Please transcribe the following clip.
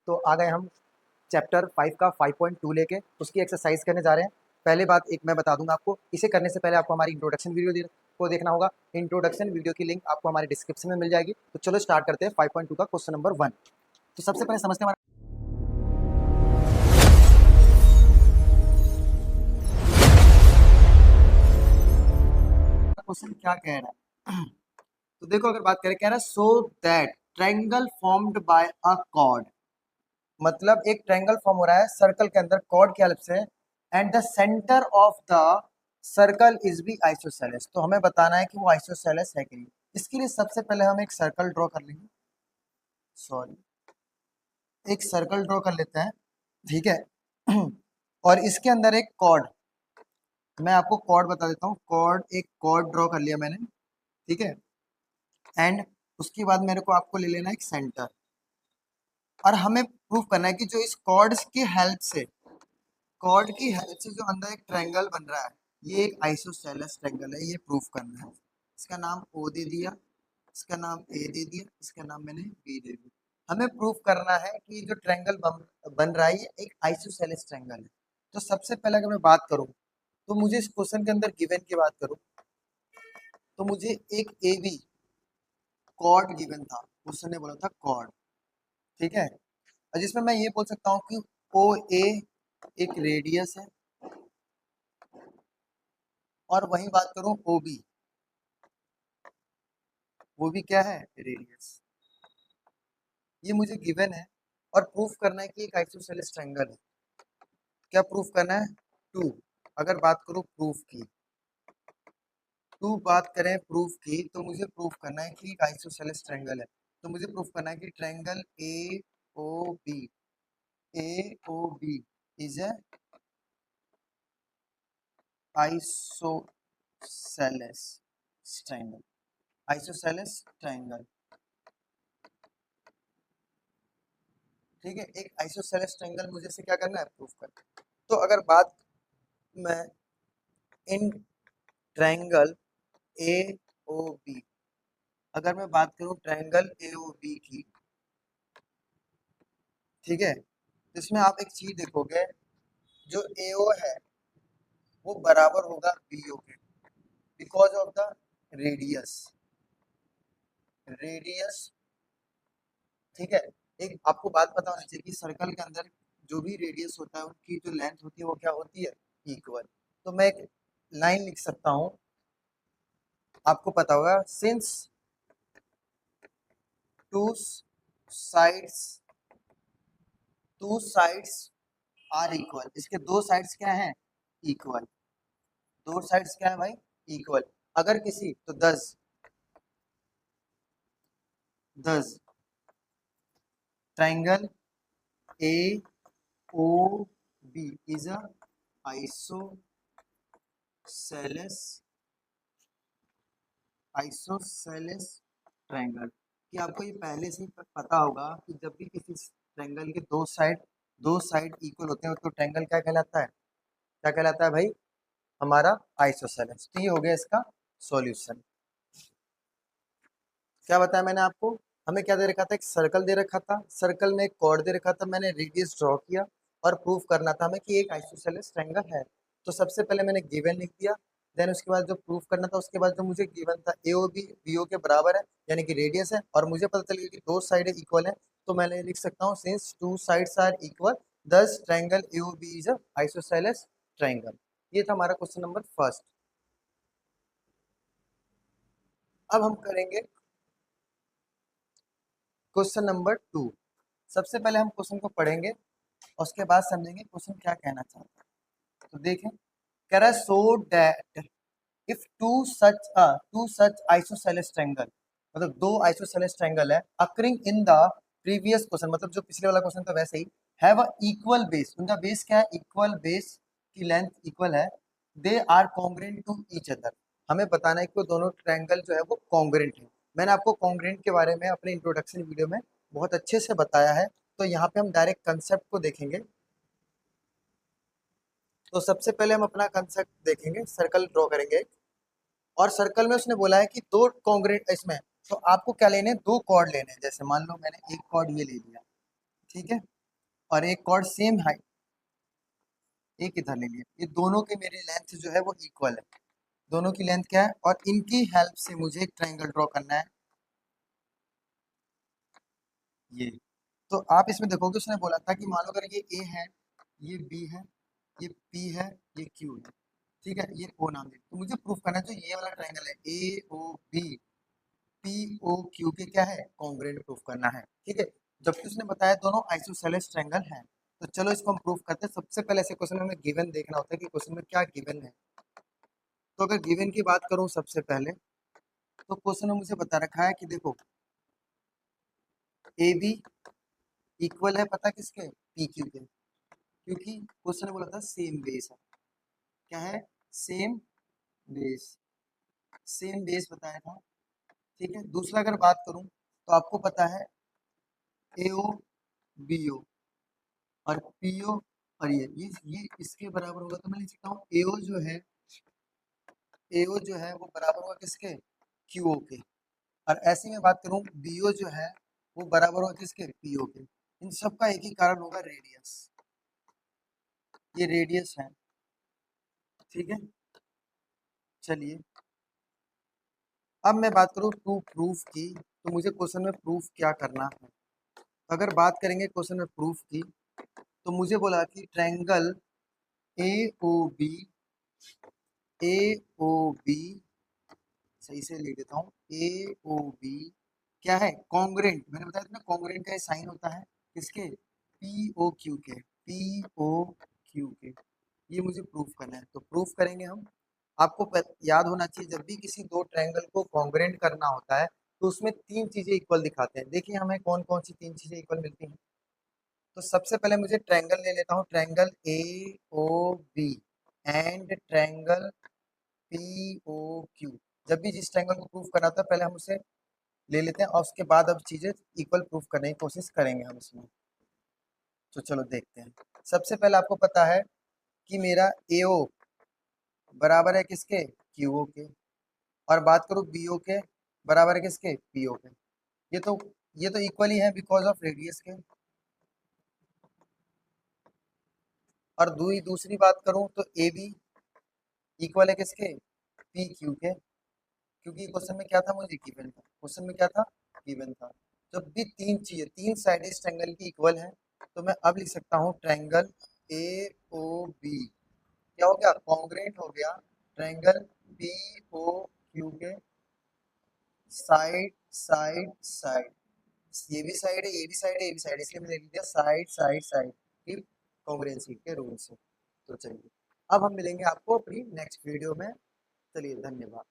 तो आ गए हम चैप्टर 5 का 5.2 लेके उसकी एक्सरसाइज करने जा रहे हैं। पहले बात एक मैं बता दूंगा आपको, इसे करने से पहले आपको हमारी इंट्रोडक्शन वीडियो को देखना होगा। इंट्रोडक्शन वीडियो की लिंक आपको हमारे डिस्क्रिप्शन में मिल जाएगी। तो चलो स्टार्ट करते हैं 5.2 का क्वेश्चन नंबर 1। तो सबसे पहले समझते हैं हमारा क्वेश्चन क्या कह रहा है। तो देखो, अगर बात करें, कह रहा है so that triangle formed by a cord, मतलब एक ट्रायंगल फॉर्म हो रहा है सर्कल के अंदर कॉर्ड की हेल्प से, and the centre of the circle is be isosceles. तो हमें बताना है कि वो आइसोसेलेस है कि नहीं। इसके लिए सबसे पहले हम एक सर्कल ड्रॉ कर लेंगे, सॉरी एक सर्कल ड्रॉ कर लेते हैं, ठीक है। और इसके अंदर एक कॉर्ड, मैं आपको कॉर्ड बता देता हूँ। एक कॉर्ड ड्रॉ कर लिया मैंने, ठीक है। एंड उसके बाद मेरे को आपको ले लेना एक सेंटर, और हमें प्रूफ करना है कि जो इस कॉर्ड्स की हेल्प से, कॉर्ड की हेल्प से जो अंदर एक ट्रायंगल बन रहा है, ये एक आइसोसेलेस ट्रायंगल है, ये प्रूफ करना है। इसका नाम ओ दे दिया, इसका नाम ए दे दिया, इसका नाम मैंने बी दे दिया। हमें प्रूफ करना है कि जो ट्रायंगल बन रहा है ये एक आइसोसेलेस ट्रायंगल है। तो सबसे पहले अगर मैं बात करूं, तो मुझे इस क्वेश्चन के अंदर गिवन की बात करूं, तो मुझे एक ए बी कॉर्ड गिवन था। क्वेश्चन ने बोला था कॉर्ड, ठीक है। और जिसमें मैं ये बोल सकता हूँ कि ओ ए एक रेडियस है, और वहीं बात करूं ओ बी, वो भी क्या है, रेडियस। ये मुझे गिवन है, और प्रूफ करना है कि एक आइसोसेलेस ट्रायंगल है। क्या प्रूफ करना है, टू। अगर बात करूं प्रूफ की, टू बात करें प्रूफ की, तो मुझे प्रूफ करना है कि एक आइसोसेलेस ट्रायंगल है। तो मुझे प्रूफ करना है कि triangle A O B is a isosceles triangle, isosceles triangle, ठीक है। एक आइसोसेलेस ट्रायंगल मुझे से क्या करना है, प्रूफ करना है। तो अगर बात मैं in triangle A O B, अगर मैं बात करूं ट्रायंगल ए ओ बी की, ठीक है, तो इसमें आप एक चीज देखोगे, जो ए ओ है वो बराबर होगा बी ओ के, because of the radius, radius, ठीक है। एक आपको बात पता होनी चाहिए कि सर्कल के अंदर जो भी रेडियस होता है उनकी जो लेंथ होती है वो क्या होती है, इक्वल। तो मैं एक लाइन लिख सकता हूं, आपको पता होगा, since two sides two sides are equal, इसके दो साइड्स क्या हैं, इक्वल। दो साइड्स क्या है भाई, इक्वल। अगर किसी, तो thus triangle A O B is a isosceles isosceles triangle. कि आपको ये पहले से ही पता होगा कि जब भी किसी ट्रायंगल के दो साइड इक्वल होते हैं तो ट्रायंगल क्या कहलाता है, क्या कहलाता है भाई, हमारा आइसोसेलेस। तो ये हो गया इसका सॉल्यूशन। क्या बताया मैंने आपको, हमें क्या दे रखा था, एक सर्कल दे रखा था, सर्कल में एक कॉर्ड दे रखा था, मैंने रेडियस ड्रॉ किया, और प्रूफ करना था हमें कि एक आइसोसेलेस ट्रायंगल है। तो सबसे पहले मैंने गिवन लिख दिया, देन उसके बाद जो प्रूफ करना था, उसके बाद जो मुझे गिवन था ए ओ बी बी ओ के बराबर है, यानी कि रेडियस है, और मुझे पता चल गया कि दो साइड इक्वल है। तो मैंने लिख सकता हूँ since two sides are equal thus triangle A O B is a isosceles triangle. ये था हमारा क्वेश्चन नंबर फर्स्ट। अब हम करेंगे क्वेश्चन नंबर 2। सबसे पहले हम क्वेश्चन को पढ़ेंगे और उसके बाद समझेंगे क्वेश्चन क्या कहना चाहता है। तो देखें, कह रहा है so that if two such isosceles triangle, मतलब दो आइसोसेलेस ट्रायंगल है occurring in the previous question, मतलब जो पिछले वाला क्वेश्चन था वैसे ही, हैव अ इक्वल बेस, उनका बेस क्या है, इक्वल बेस की लेंथ इक्वल है, they are congruent to each other. हमें बताना है कि वो दोनों ट्रायंगल जो है वो कॉन्ग्रुएंट है। मैंने आपको कॉन्ग्रुएंट के बारे में अपने इंट्रोडक्शन वीडियो में बहुत अच्छे से बताया है। तो यहाँ पे हम डायरेक्ट कंसेप्ट को देखेंगे। तो सबसे पहले हम अपना कंसेप्ट देखेंगे, सर्कल ड्रॉ करेंगे, और सर्कल में उसने बोला है कि दो कॉन्ग्रुएंट इसमें, तो आपको क्या लेने हैं, दो कॉर्ड लेने हैं। जैसे मान लो मैंने एक कॉर्ड ये ले लिया, ठीक है, और एक कॉर्ड सेम हाइट, एक इधर ले लिया, ये दोनों के मेरी लेंथ जो है वो इक्वल है, दोनों की लेंथ क्या है, और इनकी हेल्प से मुझे एक ट्रायंगल ड्रॉ करना है। ये तो आप इसमें देखोगे उसने बोला था कि मान लो अगर ये ए है, ये बी है, ये पी है, ये क्यू है, ठीक है, ये ओ नाम दे, तो मुझे प्रूफ करना है जो ये वाला ट्रायंगल है A O B P O Q के क्या है कॉन्ग्रुएंट प्रूफ करना है, ठीक है। जबकि उसने बताया दोनों आइसोसेलेस ट्रायंगल हैं, तो चलो इसको हम प्रूफ करते हैं। सबसे पहले ऐसे क्वेश्चन में हमें गिवन देखना होता है कि क्वेश्चन में क्या गिवन है। तो अगर गिवन की बात करूं सबसे पहले, तो क्वेश्चन में मुझे बता रखा है कि देखो ए बी इक्वल है पता किसके, पी क्यू के, क्योंकि क्वेश्चन ने बोला था सेम बेस है, क्या है, सेम बेस, सेम बेस बताया था, ठीक है। दूसरा अगर बात करूं तो आपको पता है ए ओ बी ओ और पी ओ, और ये इसके बराबर होगा, तो मैं लिख सकता हूँ ए ओ जो है, ए ओ जो है वो बराबर होगा किसके, क्यू ओ के। और ऐसी में बात करूं बी ओ जो है वो बराबर होगा किसके, पी ओ के। इन सब का एक ही कारण होगा, रेडियस, ये रेडियस है, ठीक है। चलिए अब मैं बात करूँ टू प्रूफ की, तो मुझे क्वेश्चन में प्रूफ क्या करना है। अगर बात करेंगे क्वेश्चन में प्रूफ की, तो मुझे बोला कि triangle A O B, A O B, सही से लिख देता हूँ, ए ओ बी क्या है, कॉन्ग्रुएंट, मैंने बताया था ना कॉन्ग्रुएंट का साइन होता है किसके, पी ओ क्यू के, पी ओ क्यू के। ये मुझे प्रूफ करना है, तो प्रूफ करेंगे हम। आपको याद होना चाहिए जब भी किसी दो ट्रायंगल को कॉन्ग्रुएंट करना होता है तो उसमें तीन चीजें इक्वल दिखाते हैं। देखिए हमें कौन कौन सी तीन चीजें इक्वल मिलती हैं। तो सबसे पहले मुझे ट्रायंगल ले लेता हूँ, triangle A O B and triangle P O Q. जब भी जिस ट्रायंगल को प्रूफ करना होता है पहले हम उसे ले लेते हैं और उसके बाद अब चीजें इक्वल प्रूफ करने की कोशिश करेंगे हम इसमें। तो चलो देखते हैं। सबसे पहले आपको पता है कि मेरा एओ बराबर है किसके, क्यूओ के, और बात करूं बीओ के बराबर है किसके, पीओ के। ये तो ये तो इक्वल ही है बिकॉज ऑफ रेडियस के। और दूसरी बात करूं तो ए बी इक्वल है किसके, पी क्यू के, क्योंकि क्वेश्चन में क्या था मुझे गिवन था, क्वेश्चन में क्या था, गिवन था। जब भी तीन चीजें तीन साइड इस ट्रायंगल की इक्वल है, तो मैं अब लिख सकता हूँ ट्रायंगल ए ओ बी क्या हो गया, कॉन्ग्रुएंट हो गया ट्रायंगल पी ओ क्यू के, साइड साइड साइड, ये भी साइड है, ये भी साइड है, ये भी साइड है, इसलिए मैंने लिख दिया साइड साइड साइड की कॉन्ग्रुएंसी के रूल से। तो चलिए अब हम मिलेंगे आपको अपनी नेक्स्ट वीडियो में। चलिए धन्यवाद।